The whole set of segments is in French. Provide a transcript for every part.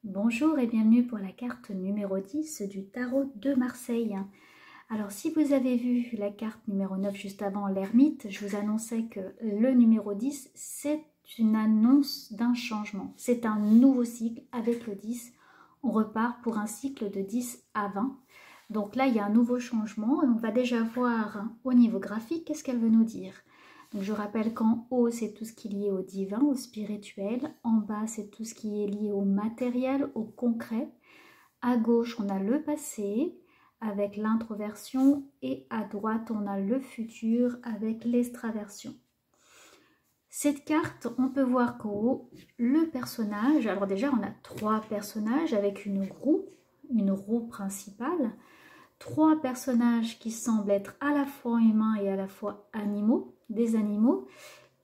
Bonjour et bienvenue pour la carte numéro 10 du tarot de Marseille. Alors si vous avez vu la carte numéro 9 juste avant l'ermite, je vous annonçais que le numéro 10 c'est une annonce d'un changement. C'est un nouveau cycle avec le 10. On repart pour un cycle de 10 à 20. Donc là il y a un nouveau changement et on va déjà voir au niveau graphique qu'est-ce qu'elle veut nous dire. Donc je rappelle qu'en haut, c'est tout ce qui est lié au divin, au spirituel. En bas, c'est tout ce qui est lié au matériel, au concret. À gauche, on a le passé avec l'introversion et à droite, on a le futur avec l'extraversion. Cette carte, on peut voir qu'en haut, le personnage, alors déjà, on a 3 personnages avec une roue principale. 3 personnages qui semblent être à la fois humains et à la fois animaux, des animaux,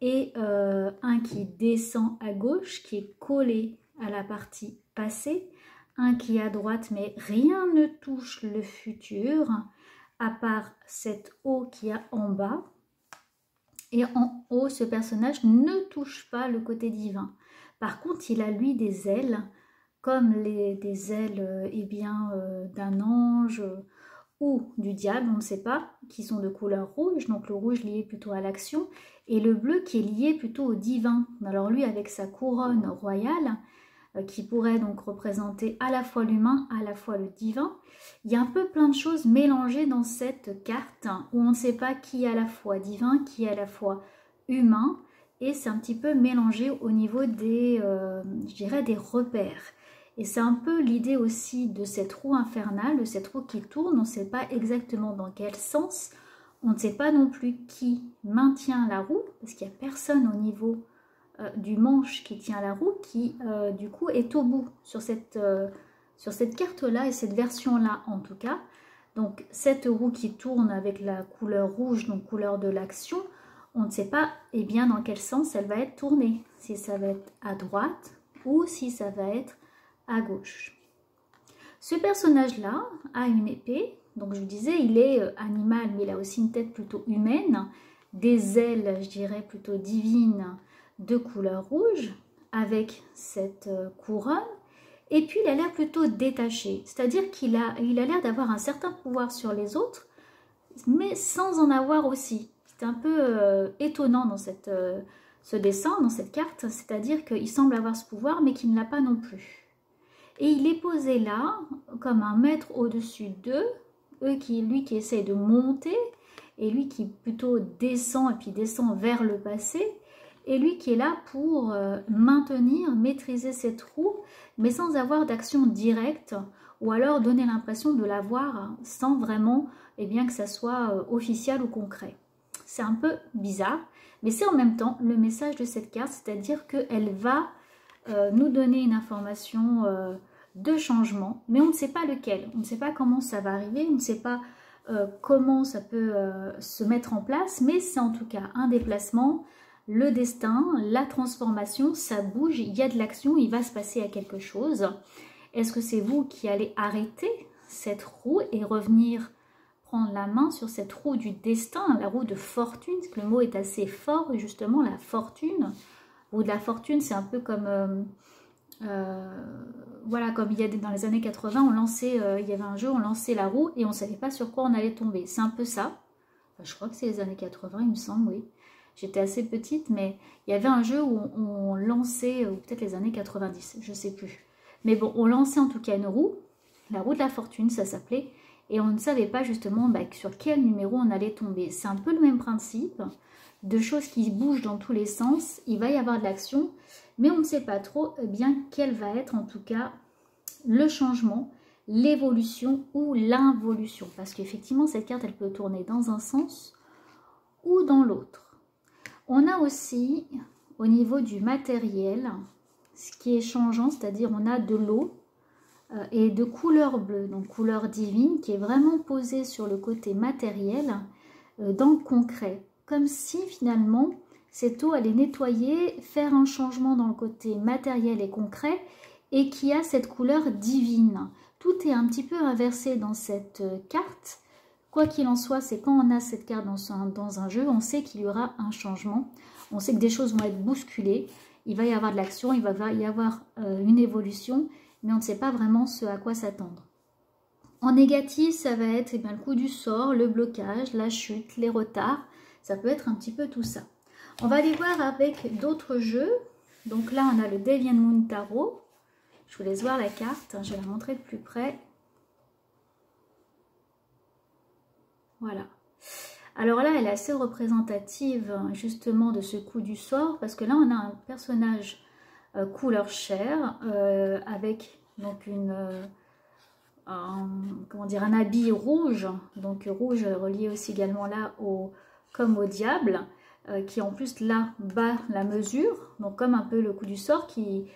et un qui descend à gauche, qui est collé à la partie passée, un qui est à droite, mais rien ne touche le futur, à part cette eau qu'il y a en bas. Et en haut, ce personnage ne touche pas le côté divin. Par contre, il a lui des ailes, comme des ailes d'un ange ou du diable, on ne sait pas, qui sont de couleur rouge, donc le rouge lié plutôt à l'action, et le bleu qui est lié plutôt au divin. Alors lui, avec sa couronne royale, qui pourrait donc représenter à la fois l'humain, à la fois le divin, il y a un peu plein de choses mélangées dans cette carte, où on ne sait pas qui est à la fois divin, qui est à la fois humain, et c'est un petit peu mélangé au niveau des, je dirais, des repères. Et c'est un peu l'idée aussi de cette roue infernale, de cette roue qui tourne. On ne sait pas exactement dans quel sens. On ne sait pas non plus qui maintient la roue, parce qu'il n'y a personne au niveau du manche qui tient la roue, qui du coup est au bout sur cette carte-là et cette version-là en tout cas. Donc cette roue qui tourne avec la couleur rouge, donc couleur de l'action, on ne sait pas bien dans quel sens elle va être tournée. Si ça va être à droite ou si ça va être à gauche. Ce personnage-là a une épée, donc je vous disais, il est animal, mais il a aussi une tête plutôt humaine, des ailes, je dirais, plutôt divines, de couleur rouge, avec cette couronne, et puis il a l'air plutôt détaché, c'est-à-dire qu'il a l'air d'avoir un certain pouvoir sur les autres, mais sans en avoir aussi. C'est un peu étonnant dans ce dessin, dans cette carte, c'est-à-dire qu'il semble avoir ce pouvoir, mais qu'il ne l'a pas non plus. Et il est posé là, comme un maître au-dessus d'eux, lui qui essaie de monter, et lui qui plutôt descend, et puis descend vers le passé, et lui qui est là pour maintenir, maîtriser cette roue, mais sans avoir d'action directe, ou alors donner l'impression de l'avoir sans vraiment que ça soit officiel ou concret. C'est un peu bizarre, mais c'est en même temps le message de cette carte, c'est-à-dire qu'elle va nous donner une information de changement, mais on ne sait pas lequel, on ne sait pas comment ça va arriver, on ne sait pas comment ça peut se mettre en place, mais c'est en tout cas un déplacement, le destin, la transformation, ça bouge, il y a de l'action, il va se passer quelque chose. Est-ce que c'est vous qui allez arrêter cette roue et revenir prendre la main sur cette roue du destin, la roue de fortune, parce que le mot est assez fort, justement, la fortune. Ou de la fortune, c'est un peu comme, voilà, comme il y a dans les années 80, on lançait, il y avait un jeu, on lançait la roue et on ne savait pas sur quoi on allait tomber. C'est un peu ça. Enfin, je crois que c'est les années 80, il me semble, oui. J'étais assez petite, mais il y avait un jeu où on lançait, ou peut-être les années 90, je ne sais plus. Mais bon, on lançait en tout cas une roue, la roue de la fortune, ça s'appelait, et on ne savait pas justement sur quel numéro on allait tomber. C'est un peu le même principe, de choses qui bougent dans tous les sens, il va y avoir de l'action, mais on ne sait pas trop bien quel va être en tout cas le changement, l'évolution ou l'involution. Parce qu'effectivement, cette carte, elle peut tourner dans un sens ou dans l'autre. On a aussi, au niveau du matériel, ce qui est changeant, c'est-à-dire on a de l'eau et de couleur bleue, donc couleur divine, qui est vraiment posée sur le côté matériel, dans le concret. Comme si finalement, cette eau allait nettoyer, faire un changement dans le côté matériel et concret, et qui a cette couleur divine. Tout est un petit peu inversé dans cette carte. Quoi qu'il en soit, c'est quand on a cette carte dans un jeu, on sait qu'il y aura un changement. On sait que des choses vont être bousculées. Il va y avoir de l'action, il va y avoir une évolution. mais on ne sait pas vraiment ce à quoi s'attendre. En négatif, ça va être eh bien, le coup du sort, le blocage, la chute, les retards. Ça peut être un petit peu tout ça. On va aller voir avec d'autres jeux. Donc là, on a le Deviant Moon Tarot. Je vous laisse voir la carte. Je vais la montrer de plus près. Voilà. Alors là, elle est assez représentative justement de ce coup du sort. Parce que là, on a un personnage couleur chair avec donc un habit rouge, donc rouge relié aussi également là comme au diable, qui en plus là bat la mesure, donc comme un peu le coup du sort qui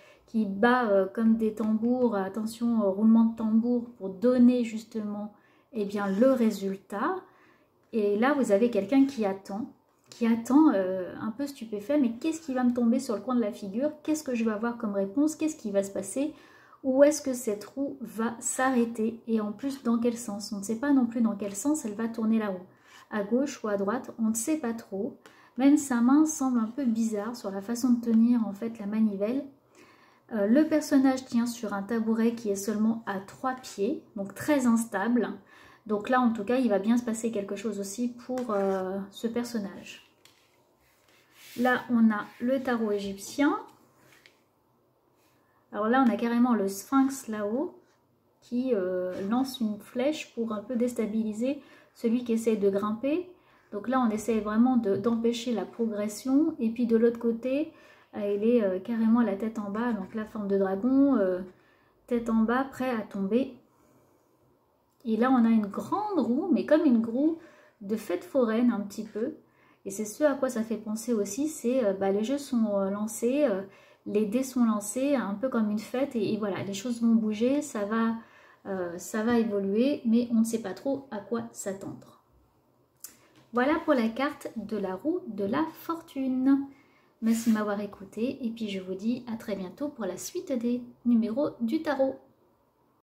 bat comme des tambours, attention roulement de tambour pour donner justement eh bien, le résultat. Et là vous avez quelqu'un qui attend un peu stupéfait, mais qu'est-ce qui va me tomber sur le coin de la figure? Qu'est-ce que je vais avoir comme réponse? Qu'est-ce qui va se passer? Où est-ce que cette roue va s'arrêter? Et en plus, dans quel sens? On ne sait pas non plus dans quel sens elle va tourner la roue. À gauche ou à droite, on ne sait pas trop. Même sa main semble un peu bizarre sur la façon de tenir en fait la manivelle. Le personnage tient sur un tabouret qui est seulement à 3 pieds, donc très instable. Donc là, en tout cas, il va bien se passer quelque chose aussi pour ce personnage. Là, on a le tarot égyptien. Alors là, on a carrément le sphinx là-haut qui lance une flèche pour un peu déstabiliser celui qui essaie de grimper. Donc là, on essaie vraiment d'empêcher la progression. Et puis de l'autre côté, il est carrément la tête en bas. Donc la forme de dragon, tête en bas, prêt à tomber. Et là, on a une grande roue, mais comme une roue de fête foraine un petit peu. Et c'est ce à quoi ça fait penser aussi, c'est les jeux sont lancés, les dés sont lancés, un peu comme une fête. Et voilà, les choses vont bouger, ça va évoluer, mais on ne sait pas trop à quoi s'attendre. Voilà pour la carte de la roue de la fortune. Merci de m'avoir écouté et puis je vous dis à très bientôt pour la suite des numéros du tarot.